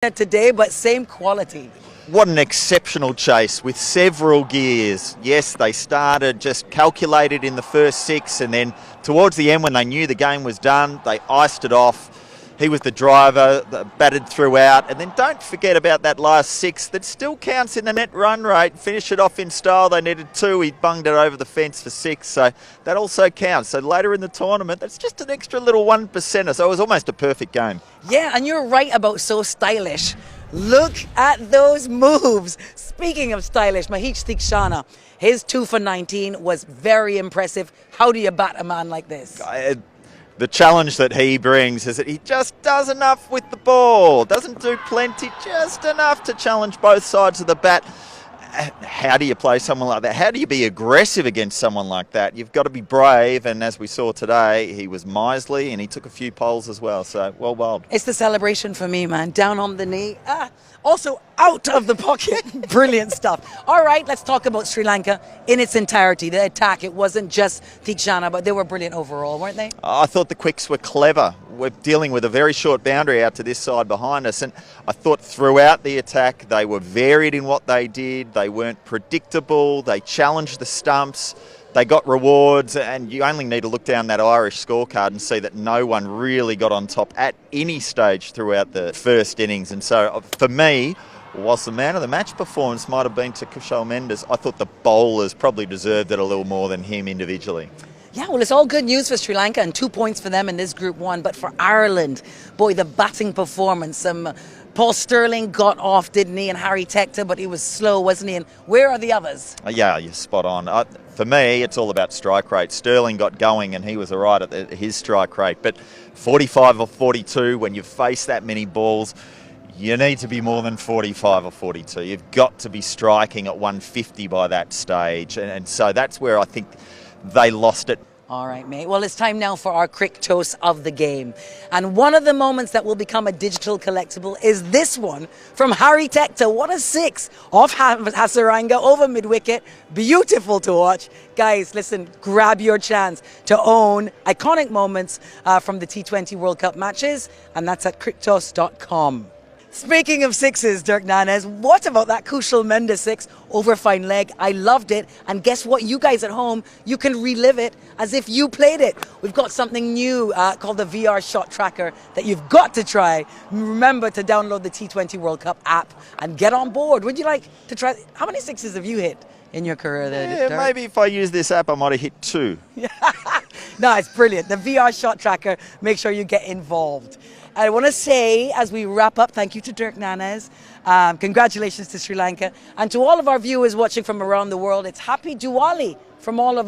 today, but same quality. What an exceptional chase with several gears. Yes, they started just calculated in the first six, and then towards the end when they knew the game was done, they iced it off. He was the driver, batted throughout, and then don't forget about that last six that still counts in the net run rate. Finish it off in style. They needed two. He bunged it over the fence for six, so that also counts. So later in the tournament, that's just an extra little 1%er, so it was almost a perfect game. Yeah, and you're right about so stylish. Look at those moves. Speaking of stylish, Mahesh Theekshana, his 2 for 19 was very impressive. How do you bat a man like this? The challenge that he brings is that he just does enough with the ball. Doesn't do plenty, just enough to challenge both sides of the bat. How do you play someone like that? How do you be aggressive against someone like that? You've got to be brave, and as we saw today, he was miserly and he took a few poles as well, so well bowled. It's the celebration for me, man. Down on the knee. Also out of the pocket. Brilliant stuff. All right, let's talk about Sri Lanka in its entirety. The attack, it wasn't just Theekshana, but they were brilliant overall, weren't they? I thought the quicks were clever. We're dealing with a very short boundary out to this side behind us, and I thought throughout the attack they were varied in what they did. They weren't predictable. They challenged the stumps. They got rewards, and you only need to look down that Irish scorecard and see that no one really got on top at any stage throughout the first innings. And so for me, whilst the man of the match performance might have been to Kushal Mendes, I thought the bowlers probably deserved it a little more than him individually. Yeah, well, it's all good news for Sri Lanka and 2 points for them in this Group 1. But for Ireland, boy, the batting performance. Paul Stirling got off, didn't he? And Harry Tector, but he was slow, wasn't he? And where are the others? Yeah, you're spot on. For me, it's all about strike rate. Sterling got going and he was all right at his strike rate. But 45 or 42, when you face that many balls, you need to be more than 45 or 42. You've got to be striking at 150 by that stage. And so that's where I think they lost it. All right, mate. Well, it's time now for our crick toast of the game. And one of the moments that will become a digital collectible is this one from Harry Tector. What a six off Hasaranga over mid-wicket. Beautiful to watch. Guys, listen, grab your chance to own iconic moments from the T20 World Cup matches. And that's at cricktoast.com. Speaking of sixes, Dirk Nannes, what about that Kushal Mendes six over fine leg? I loved it. And guess what? You guys at home, you can relive it as if you played it. We've got something new called the VR Shot Tracker that you've got to try. Remember to download the T20 World Cup app and get on board. Would you like to try? How many sixes have you hit in your career there, Dirk? Maybe if I use this app, I might have hit 2. No, it's brilliant. The VR Shot Tracker, make sure you get involved. I want to say, as we wrap up, thank you to Dirk Nannes. Congratulations to Sri Lanka. And to all of our viewers watching from around the world, it's Happy Diwali from all of us.